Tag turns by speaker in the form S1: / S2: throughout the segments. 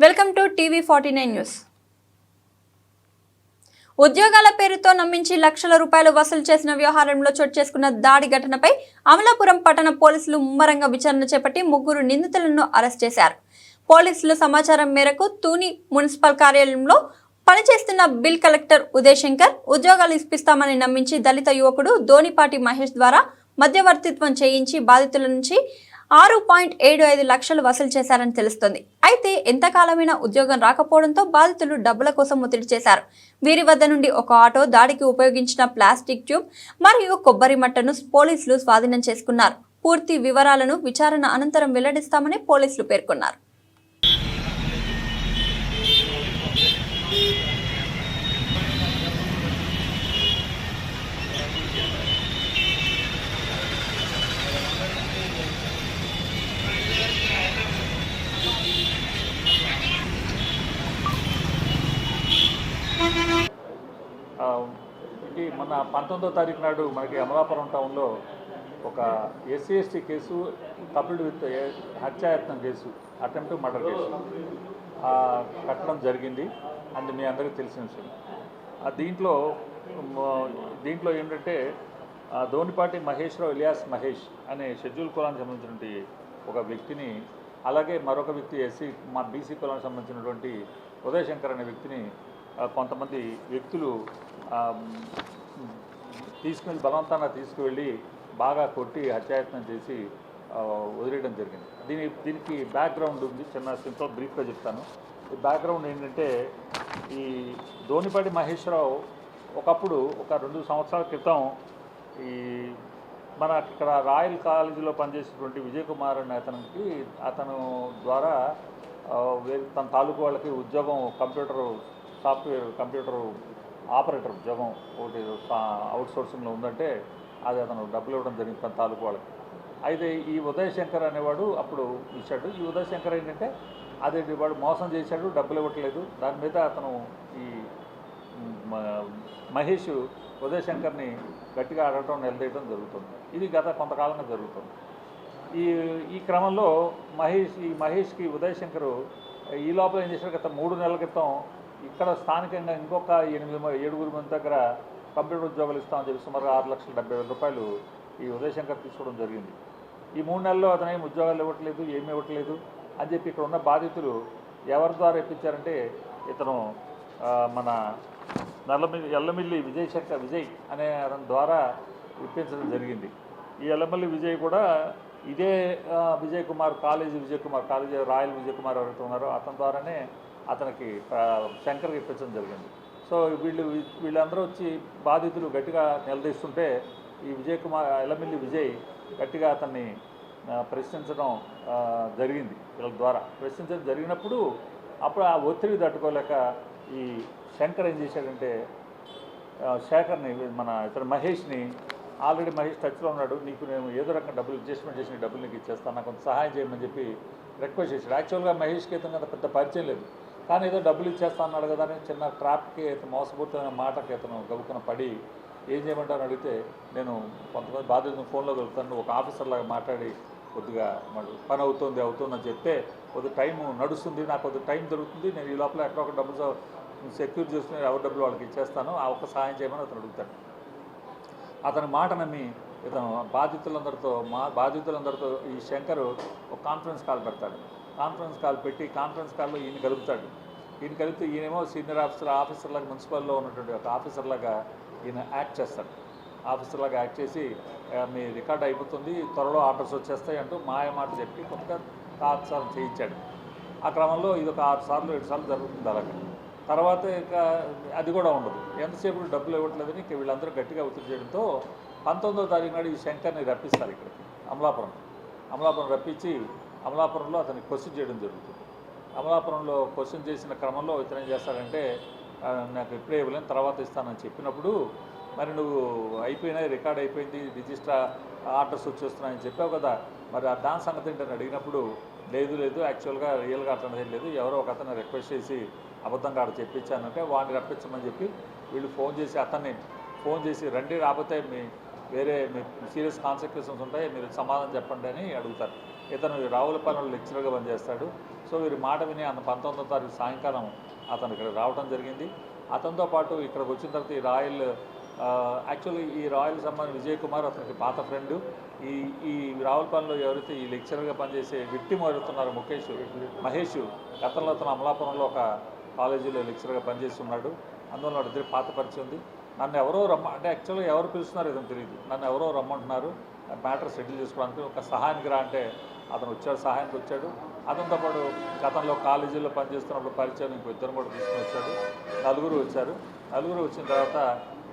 S1: Welcome to టీవీ49 news. ఉద్యోగాల పేరుతో నమ్మించి లక్షల రూపాయలు వసూలు చేసిన వ్యవహారంలో చోటు చేసుకున్న దాడి ఘటనపై అమలాపురం పట్టణ పోలీసులు ముమ్మరంగా విచారణ చేపట్టి 3 నిందితులను అరెస్ట్ చేశారు. పోలీసుల సమాచారం మేరకు తూని మున్సిపల్ కార్యాలయంలో పనిచేస్తున్న బిల్ కలెక్టర్ ఉదయ్ శంకర్ ఉద్యోగాలు ఇప్పిస్తామని నమ్మించి దళిత యువకుడు ధోనిపాటి మహేష్ ద్వారా మధ్యవర్తిత్వం చేయించి బాధితుల నుంచి 6.75 లక్షలు వసూలు చేశారని తెలుస్తోంది. అయితే ఎంతకాలమైనా ఉద్యోగం రాకపోవడంతో బాధితులు డబ్బుల కోసం ఒత్తిడి చేశారు. వీరి వద్ద నుండి ఒక ఆటో, దాడికి ఉపయోగించిన ప్లాస్టిక్ ట్యూబ్ మరియు కొబ్బరి మట్టను పోలీసులు స్వాధీనం చేసుకున్నారు. పూర్తి వివరాలను విచారణ అనంతరం వెల్లడిస్తామని పోలీసులు పేర్కొన్నారు.
S2: ఇది మన 19వ తారీఖు నాడు మనకి అమలాపురం టౌన్లో ఒక SC/ST కేసు కపుల్డ్ విత్ హత్యాయత్నం కేసు, అటెంప్ట్ మర్డర్ కేసు కట్టడం జరిగింది. అది మీ అందరికీ తెలిసిన విషయం. దీంట్లో ఏంటంటే ధోనిపాటి మహేశ్వరరావు ఇలియాస్ మహేష్ అనే షెడ్యూల్ కులానికి సంబంధించినటువంటి ఒక వ్యక్తిని, అలాగే మరొక వ్యక్తి BC కులానికి సంబంధించినటువంటి ఉదయ్ శంకర్ అనే వ్యక్తిని కొంతమంది వ్యక్తులు బలవంతంగా తీసుకువెళ్ళి బాగా కొట్టి హత్యాయత్నం చేసి వదిలేయడం జరిగింది. దీనికి బ్యాక్గ్రౌండ్ ఉంది, చిన్న సింపుల్ బ్రీఫ్గా చెప్తాను. ఈ బ్యాక్గ్రౌండ్ ఏంటంటే, ఈ ధోనిపాటి మహేశ్వరరావు ఒకప్పుడు ఒక 2 సంవత్సరాల క్రితం మన ఇక్కడ రాయల్ కాలేజీలో పనిచేసేటువంటి విజయ్ కుమార్ అనే అతను ద్వారా తన తాలూకు వాళ్ళకి ఉద్యోగం కంప్యూటర్ ఆపరేటర్ ఉద్యోగం ఒకటి అవుట్సోర్సింగ్లో ఉందంటే అది అతను డబ్బులు ఇవ్వడం జరిగింది తన తాలూకు వాళ్ళకి. అయితే ఈ ఉదయ్ శంకర్ అనేవాడు అప్పుడు ఇచ్చాడు. ఈ ఉదయ్ శంకర్ ఏంటంటే అదే వాడు మోసం చేశాడు, డబ్బులు ఇవ్వట్లేదు. దాని మీద అతను ఈ మహేష్ ఉదయ్ శంకర్ని గట్టిగా అడగటం, నిలదీయడం జరుగుతుంది. ఇది గత కొంతకాలంగా జరుగుతుంది. ఈ క్రమంలో మహేష్కి ఉదయ్ శంకర్ ఈ లోపల ఏం చేశాడు, గత 3 నెలల క్రితం ఇక్కడ స్థానికంగా ఇంకొక 7 మంది దగ్గర కంప్యూటర్ ఉద్యోగాలు ఇస్తామని చెప్పి సుమారు 6,70,000 రూపాయలు ఈ ఉదయ్ శంకర్ తీసుకోవడం జరిగింది. ఈ 3 నెలల్లో అతను ఏమి ఉద్యోగాలు ఇవ్వట్లేదు, ఏమి ఇవ్వట్లేదు అని చెప్పి ఇక్కడ ఉన్న బాధితులు ఎవరి ద్వారా ఇప్పించారంటే ఇతను మన ఎల్లమిల్లి విజయ్ అనే అతని ద్వారా ఇప్పించడం జరిగింది. ఈ ఎల్లమిల్లి విజయ్ కూడా ఇదే కాలేజీ రాయల్ విజయ్ కుమార్ ఎవరైతే ఉన్నారో అతని ద్వారానే అతనికి శంకర్కి ఇప్పించడం జరిగింది. సో వీళ్ళందరూ వచ్చి బాధితులు గట్టిగా నిలదీస్తుంటే ఈ ఎల్లమిల్లి విజయ్ గట్టిగా అతన్ని ప్రశ్నించడం జరిగింది. వీళ్ళ ద్వారా ప్రశ్నించడం జరిగినప్పుడు అప్పుడు ఆ ఒత్తిడి తట్టుకోలేక ఈ శంకర్ ఏం చేశాడంటే శేఖర్ని ఇతను మహేష్ని, ఆల్రెడీ మహేష్ టచ్లో ఉన్నాడు, నీకు నేను ఏదో రకంగా డబ్బులు అడ్జస్ట్మెంట్ చేసిన డబ్బులు నీకు ఇచ్చేస్తాను, నాకు కొంత సహాయం చేయమని చెప్పి రిక్వెస్ట్ చేశాడు. యాక్చువల్గా మహేష్కి ఇతను పెద్ద పరిచయం లేదు, కానీ ఏదో డబ్బులు ఇచ్చేస్తా అన్నాడు కదా అని చిన్న ట్రాప్కి మోసపూరితమైన మాటకి ఇతను గబుక్కున పడి ఏం చేయమంటారని అడిగితే, నేను కొంతమంది బాధ్యతను ఫోన్లో దొరుకుతాను, ఒక ఆఫీసర్లాగా మాట్లాడి కొద్దిగా పని అవుతుందని చెప్తే కొద్దిగా టైం నడుస్తుంది, నాకు కొద్దిగా టైం దొరుకుతుంది, నేను ఈ లోపల ఎక్కడొక డబ్బులు సెక్యూర్ చేసుకుని ఎవరి డబ్బులు వాళ్ళకి ఇచ్చేస్తాను, ఆ ఒక్క సహాయం చేయమని అతను అడుగుతాడు. అతని మాట నమ్మి ఇతను బాధితులందరితో ఈ శంకర్ ఒక కాన్ఫరెన్స్ కాల్ పెడతాడు. కాన్ఫరెన్స్ కాల్ పెట్టి కాన్ఫరెన్స్ కాల్లో ఈయన కలుపుతాడు. ఈయన కలిపితే ఈయనేమో సీనియర్ ఆఫీసర్లాగా మున్సిపల్లో ఉన్నటువంటి ఒక ఆఫీసర్లాగా ఈయన యాక్ట్ చేస్తాడు. ఆఫీసర్లాగా యాక్ట్ చేసి మీ రికార్డ్ అయిపోతుంది, త్వరలో ఆర్డర్స్ వచ్చేస్తాయి అంటూ మాట చెప్పి కొత్తగా తాత్సారం చేయించాడు. ఆ క్రమంలో ఇది ఒక 6 సార్లు 7 సార్లు జరుగుతుంది. అలాగే తర్వాత ఇక అది కూడా ఉండదు, ఎంతసేపు డబ్బులు ఇవ్వట్లేదని ఇక వీళ్ళందరూ గట్టిగా ఒత్తిడి చేయడంతో 19వ తారీఖు నాడు ఈ శంకర్ని రప్పిస్తారు ఇక్కడికి అమలాపురం రప్పించి అమలాపురంలో అతన్ని క్వశ్చన్ చేయడం జరుగుతుంది. అమలాపురంలో క్వశ్చన్ చేసిన క్రమంలో ఇతను ఏం చేస్తాడంటే, నాకు ఇప్పుడే ఇవ్వలేను తర్వాత ఇస్తానని చెప్పినప్పుడు, మరి నువ్వు రికార్డ్ అయిపోయింది, రిజిస్టర్ ఆర్డర్స్ వచ్చేస్తున్నాయని చెప్పావు కదా, మరి దాని సంగతి ఏంటని అడిగినప్పుడు, లేదు యాక్చువల్గా రియల్గా అట్లా లేదు, ఎవరో ఒక అతను రిక్వెస్ట్ చేసి అబద్ధంగా ఆడ చెప్పించానంటే వాడిని రప్పించమని చెప్పి వీళ్ళు అతన్ని ఫోన్ చేసి రండి, రాకపోతే మీ సీరియస్ కాన్సిక్వెన్సెస్ ఉంటాయి, మీరు సమాధానం చెప్పండి అని అడుగుతారు. ఇతను రావులపాలెంలో లెక్చరర్గా పనిచేస్తాడు. సో వీరి మాట విని 19వ తారీఖు సాయంకాలం అతను ఇక్కడ రావడం జరిగింది. అతనితో పాటు ఇక్కడికి వచ్చిన తర్వాత ఈ రాయల్ యాక్చువల్లీ ఈ రాయల్ సంబంధించిన విజయ్ కుమార్ అతనికి పాత ఫ్రెండు. ఈ రావులపాలెంలో ఎవరైతే ఈ లెక్చరర్గా పనిచేసే విక్టిమ్ ఎవరుతున్నారో మహేష్ గతంలో అతను అమలాపురంలో ఒక కాలేజీలో లెక్చరర్గా పనిచేస్తున్నాడు. అందువల్ల వాడిద్దరి పాత పరిచయం ఉంది. నన్ను ఎవరో అంటే యాక్చువల్గా ఎవరు పిలుస్తున్నారో ఏదో తెలియదు. నన్ను ఎవరో రమ్మంటున్నారు మ్యాటర్ సెటిల్ చేసుకోవడానికి. ఒక సహాయానికి రా అంటే అతను వచ్చాడు, సహాయానికి వచ్చాడు. అతనితో పాటు గతంలో కాలేజీలో పనిచేస్తున్నప్పుడు పరిచయం ఇంకో ఇద్దరు కూడా తీసుకుని వచ్చాడు. నలుగురు వచ్చారు. నలుగురు వచ్చిన తర్వాత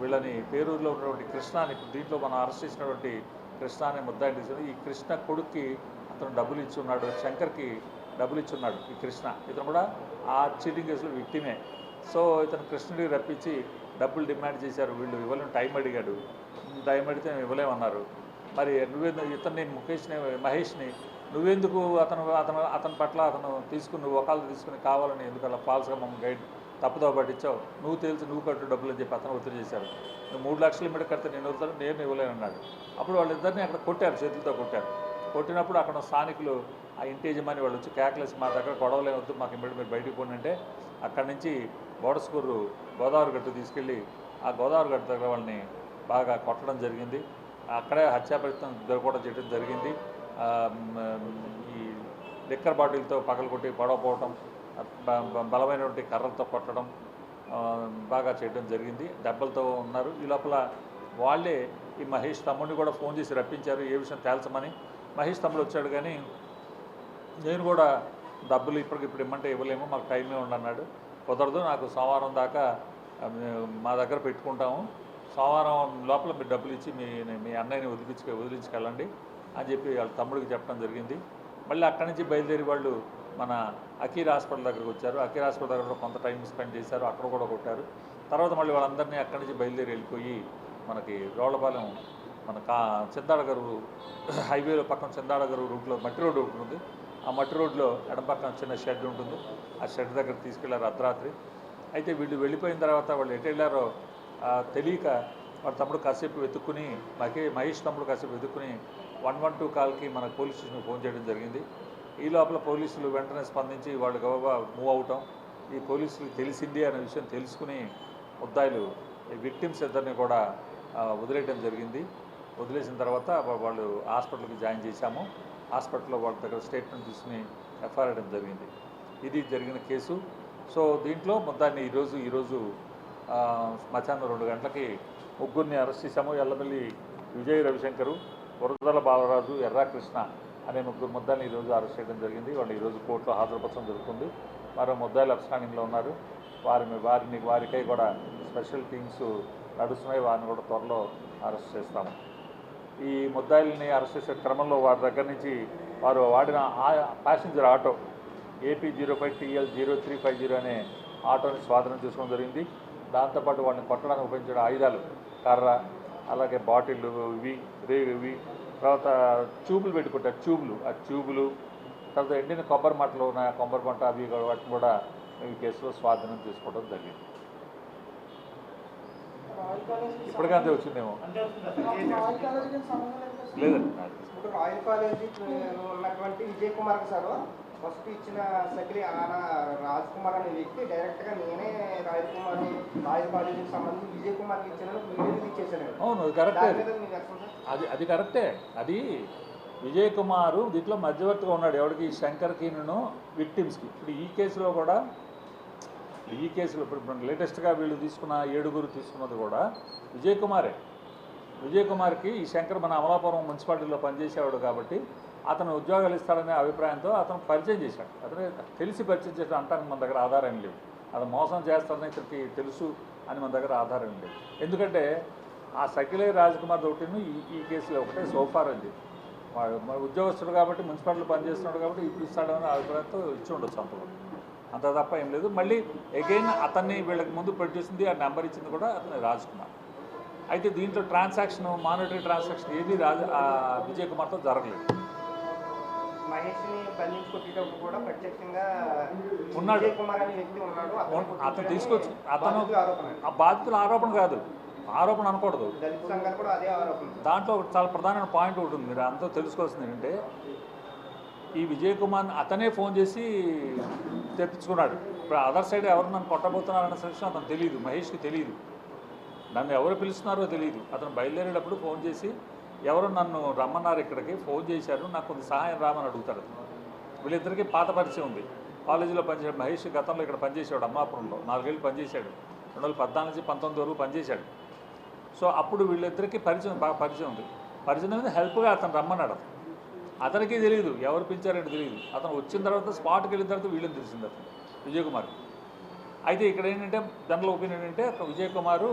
S2: వీళ్ళని పేరూరులో ఉన్నటువంటి కృష్ణని, దీంట్లో మనం అరెస్ట్ చేసినటువంటి కృష్ణ అనే ముద్దాయిని తీసుకుని ఈ కృష్ణ కొడుక్కి అతను డబ్బులు ఇచ్చి ఉన్నాడు, శంకర్కి డబ్బులు ఇచ్చి ఉన్నాడు ఈ కృష్ణ. ఇతను కూడా ఆ చీటింగ్ కేసులో విక్టిమే. సో ఇతను కృష్ణుడికి రప్పించి డబ్బులు డిమాండ్ చేశారు. వీళ్ళు ఇవ్వలేని టైం అడిగాడు. టైం అడిగితే మేము ఇవ్వలేమన్నారు. మరి ఇతన్ని మహేష్ని నువ్వెందుకు అతని పట్ల అతను తీసుకుని వకాలు తీసుకుని కావాలని ఎందుకు అలా ఫాల్స్గా మమ్మల్ని గైడ్ తప్పుదో పట్టించావు, నువ్వు తెలిసి నువ్వు కట్టు డబ్బులు అని చెప్పి అతను ఒత్తిడి చేశారు. నువ్వు 3 లక్షల లిమిట్ కడితే నేను వస్తాను, నేను ఇవ్వలేను అన్నాడు. అప్పుడు వాళ్ళిద్దరిని అక్కడ కొట్టారు, చేతులతో కొట్టారు. కొట్టినప్పుడు అక్కడ స్థానికులు ఆ ఇంటి యజమాని వాళ్ళు వచ్చి కేకలేసి మా దగ్గర గొడవలే వద్దు, మాకు ఇమ్మడి మీరు బయటికి పోండి అంటే అక్కడి నుంచి బోడస్కూరు గోదావరి గట్టు తీసుకెళ్ళి ఆ గోదావరి గట్టు దగ్గర వాళ్ళని బాగా కొట్టడం జరిగింది. అక్కడే హత్యా ప్రయత్నం కూడా చేయడం జరిగింది. ఈ లిక్కర్ బాటిల్తో పగలగొట్టి పడవపోవటం, బలమైనటువంటి కర్రలతో కొట్టడం బాగా చేయడం జరిగింది. దెబ్బలతో ఉన్నారు. ఈ లోపల వాళ్ళే ఈ మహేష్ తమ్ముడిని కూడా ఫోన్ చేసి రప్పించారు ఏ విషయం తేల్చమని. మహేష్ తమ్ముడు వచ్చాడు కానీ నేను కూడా డబ్బులు ఇప్పటికిప్పుడు ఇమ్మంటే ఇవ్వలేము, మాకు టైమే ఉండన్నాడు. కుదరదు, నాకు సోమవారం దాకా మా దగ్గర పెట్టుకుంటాము, సోమవారం లోపల మీరు డబ్బులు ఇచ్చి మీ అన్నయ్యని వదిలించుకెళ్ళండి అని చెప్పి వాళ్ళ తమ్ముడికి చెప్పడం జరిగింది. మళ్ళీ అక్కడి నుంచి బయలుదేరి వాళ్ళు మన అకీర్ హాస్పిటల్ దగ్గరకు వచ్చారు. అకీర్ హాస్పిటల్ దగ్గర కూడా కొంత టైం స్పెండ్ చేశారు, అక్కడ కూడా కొట్టారు. తర్వాత మళ్ళీ వాళ్ళందరినీ అక్కడి నుంచి బయలుదేరి వెళ్ళిపోయి మనకి రోళ్లపాలెం మన చిందాడగరు హైవేలో పక్కన చిందాడగరు రూట్లో మట్టి రోడ్డు ఉంటుంది. ఆ మట్టి రోడ్లో ఎడం పక్కన చిన్న షెడ్ ఉంటుంది. ఆ షెడ్ దగ్గర తీసుకెళ్లారు అర్ధరాత్రి. అయితే వీళ్ళు వెళ్ళిపోయిన తర్వాత వాళ్ళు ఎటు వెళ్ళారో తెలియక వాళ్ళ తమ్ముడు కాసేపు వెతుక్కుని మహేష్ తమ్ముడు కాసేపు వెతుక్కుని 112 కాల్కి మన పోలీస్ స్టేషన్కి ఫోన్ చేయడం జరిగింది. ఈ లోపల పోలీసులు వెంటనే స్పందించి వాళ్ళు గబగబా మూవ్ అవటం, ఈ పోలీసులకు తెలిసింది అనే విషయం తెలుసుకుని ముద్దాయిలు ఈ విక్టిమ్స్ ఇద్దరిని కూడా వదిలేయడం జరిగింది. వదిలేసిన తర్వాత వాళ్ళు హాస్పిటల్కి జాయిన్ చేశాము. హాస్పిటల్లో వాళ్ళ దగ్గర స్టేట్మెంట్ తీసుకుని ఎఫ్ఐఆర్ వేయడం జరిగింది. ఇది జరిగిన కేసు. సో దీంట్లో ముద్దాయిని ఈరోజు మధ్యాహ్నం 2 గంటలకి ముగ్గురిని అరెస్ట్ చేశాము. ఎల్లమల్లి విజయ్ రవిశంకరు, వరదల బాలరాజు, ఎర్రా కృష్ణ అనే ముగ్గురు ముద్దాయిని ఈరోజు అరెస్ట్ చేయడం జరిగింది. వాళ్ళు ఈరోజు కోర్టులో హాజరుపరచడం జరుగుతుంది. మరో ముద్దాయిలు అబ్స్టాండింగ్లో ఉన్నారు. వారికై కూడా స్పెషల్ టీమ్స్ నడుస్తున్నాయి. వారిని కూడా త్వరలో అరెస్ట్ చేస్తాము. ఈ ముద్దాయిల్ని అరెస్ట్ చేసే క్రమంలో వారి దగ్గర నుంచి వారు వాడిన ప్యాసింజర్ ఆటో AP05TL0350 అనే ఆటోని స్వాధీనం చేసుకోవడం జరిగింది. దాంతోపాటు వాడిని కొట్టడానికి ఉపయోగించిన ఆయుధాలు కర్ర, అలాగే బాటిళ్ళు, ఇవి తర్వాత ట్యూబులు పెట్టుకుంటారు, ఆ ట్యూబులు, తర్వాత ఎండిన కొబ్బరి మట్టలు ఉన్నాయి, ఆ కొబ్బరి మట్ట అవి వాటిని కూడా ఈ కేసులో స్వాధీనం చేసుకోవడం జరిగింది. ఇప్పటికంతే వచ్చిందేమో లేదండి.
S3: రాయల్ కాలేజీ ఉన్నటువంటి విజయ్ కుమార్ సార్ ఫస్ట్ ఇచ్చిన సకిలి రాజ్ కుమార్ అనే వ్యక్తి డైరెక్ట్గా నేనే రాయల్ కాలేజీకి సంబంధించి విజయ్ కుమార్కి ఇచ్చిన వీడియోకి ఇచ్చేసాను.
S2: అవును, అది కరెక్టే. అది కరెక్టే. అది విజయ్ కుమారు దీంట్లో మధ్యవర్తిగా ఉన్నాడు. ఎవరికి? శంకర్కిను విక్టిమ్స్కి. ఇప్పుడు ఈ కేసులో ఇప్పుడు లేటెస్ట్గా వీళ్ళు తీసుకున్న 7 తీసుకున్నది కూడా విజయ్ కుమారే. విజయ్ కుమార్కి ఈ శంకర్ మన అమలాపురం మున్సిపాలిటీలో పనిచేసేవాడు కాబట్టి అతను ఉద్యోగాలు ఇస్తాడనే అభిప్రాయంతో అతను పరిచయం చేశాడు. అతను తెలిసి పరిచయం చేసిన అంటానికి మన దగ్గర ఆధారం లేవు. అతను మోసం చేస్తాడని ఇతనికి తెలుసు అని మన దగ్గర ఆధారం లేదు. ఎందుకంటే ఆ సకిలే రాజ్కుమార్ తోటిను ఈ కేసులో ఒకటే సోఫార్ అండి. మన ఉద్యోగస్తుడు కాబట్టి మున్సిపాలిటీలో పనిచేస్తున్నాడు కాబట్టి ఇప్పుడు ఇస్తాడని అభిప్రాయంతో ఇచ్చి ఉండొచ్చు అంత తప్ప ఏం లేదు. మళ్ళీ అగైన్ అతన్ని వీళ్ళకి ముందు ప్రొడ్యూసింది, ఆ నెంబర్ ఇచ్చింది కూడా అతని రాజ్కుమార్. అయితే దీంట్లో మానిటరీ ట్రాన్సాక్షన్ ఏది విజయ్ కుమార్తో జరగలేదు.
S3: మహేష్ని బంధించుకొట్టేటప్పుడు కూడా ప్రత్యక్షంగా
S2: ఉన్నాడు, అతను తీసుకొచ్చి ఆ బాధితుల ఆరోపణ కాదు, ఆరోపణ అనకూడదు.
S3: దళిత సంఘాలు కూడా అదే ఆరోపణ.
S2: దాంట్లో చాలా ప్రధానమైన పాయింట్ ఒకటి ఉంది, మీరు అంతా తెలుసుకోవాల్సింది ఏంటంటే ఈ విజయ్ కుమార్ అతనే ఫోన్ చేసి తెప్పించుకున్నాడు. ఇప్పుడు అదర్ సైడ్ ఎవరు నన్ను కొట్టబోతున్నారన్న విషయం అతను తెలియదు, మహేష్కి తెలియదు. నన్ను ఎవరు పిలుస్తున్నారో తెలియదు. అతను బయలుదేరేటప్పుడు ఫోన్ చేసి ఎవరు నన్ను రమ్మన్నారు, ఇక్కడికి ఫోన్ చేశారు, నాకు కొంత సహాయం రామని అడుగుతాడు. వీళ్ళిద్దరికీ పాత పరిచయం ఉంది. కాలేజీలో పనిచేసాడు మహేష్. గతంలో ఇక్కడ పనిచేసాడు, అమ్మాపురంలో 4 ఏళ్ళు పనిచేశాడు. 2014 నుంచి 19 వరకు పనిచేశాడు. సో అప్పుడు వీళ్ళిద్దరికీ బాగా పరిచయం ఉంది. పరిచయం మీద హెల్ప్గా అతను రమ్మన్నాడు. అతనికి తెలియదు ఎవరు పిలిచారంటే తెలియదు. అతను వచ్చిన తర్వాత స్పాట్కి వెళ్ళిన తర్వాత వీళ్ళని తెలిసింది అతను విజయ్ కుమార్. అయితే ఇక్కడ ఏంటంటే జనరల్ ఒపీనియన్ ఏంటంటే విజయ్ కుమారు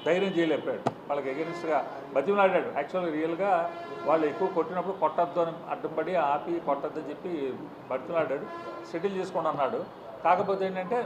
S2: ధైర్యం చేయలేకపోయాడు. వాళ్ళకి ఎగెనిస్ట్గా బతిమలాడాడు. యాక్చువల్గా రియల్గా వాళ్ళు ఎక్కువ కొట్టినప్పుడు కొట్టద్దు అని అడ్డంపడి ఆపి కొట్టద్దని చెప్పి బతిమలాడాడు. సెటిల్ చేసుకోండి అన్నాడు. కాకపోతే ఏంటంటే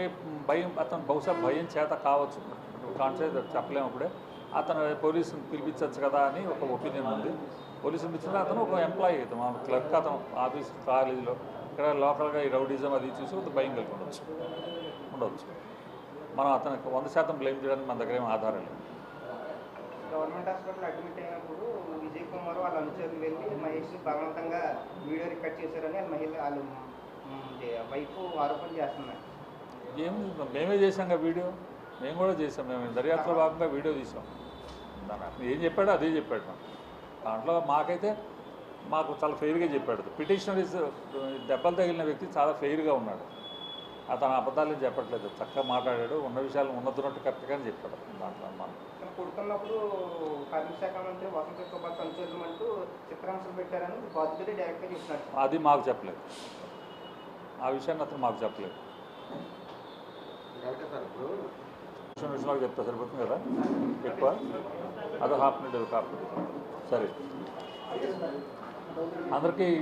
S2: ఏ భయం, అతను బహుశా భయం చేత కావచ్చు, కాన్షియస్ చెప్పలేము. అప్పుడే అతను పోలీసుని పిలిపించవచ్చు కదా అని ఒక ఒపీనియన్ ఉంది. పోలీసుని పిలిచిన అతను ఒక ఎంప్లాయీ, మా క్లర్క్, అతను ఆఫీస్ కాలేజీలో ఇక్కడ లోకల్గా ఈ రౌడీజం అది చూసి ఒక భయం కలిగి ఉండవచ్చు. మనం అతనికి 100% బ్లేమ్ చేయడానికి మన దగ్గర ఏం ఆధారం లేదు.
S3: గవర్నమెంట్ హాస్పిటల్ అడ్మిట్ అయినప్పుడు విజయ్ కుమార్ వాళ్ళ అనుచరులు వెళ్ళి మహేష్ని బలవంతంగా వీడియో రికార్డ్ చేశారని వాళ్ళు వైపు ఆరోపణ చేస్తున్నారు.
S2: మేమే చేసాం కదా వీడియో, మేము కూడా చేసాం. మేము దర్యాప్తులో భాగంగా వీడియో తీసాం. దాని ఏం చెప్పాడో అదే చెప్పాడు. దాంట్లో మాకు చాలా ఫెయిర్గా చెప్పాడు. పిటిషనర్ దెబ్బలు తగిలిన వ్యక్తి చాలా ఫెయిర్గా ఉన్నాడు. అతను అబద్ధాలు చెప్పట్లేదు, చక్కగా మాట్లాడాడు. ఉన్న విషయాలు ఉన్నట్టున్నట్టు కరెక్ట్గానే చెప్పాడు. దాంట్లో మనం
S3: కొడుతున్నప్పుడు కార్మిక శాఖ మంత్రి వసంత కుమార్ సంచలనం అంటూ చిత్రాంశాలు పెట్టారని బాధ్యత డైరెక్ట్గా చెప్తున్నారు.
S2: అది మాకు చెప్పలేదు. ఆ విషయాన్ని అతను మాకు చెప్పలేదు. విషయాలు చెప్తా సరిపోతుంది కదా, ఎక్కువ అదో హాఫ్ మినిట్ సరే అందరికీ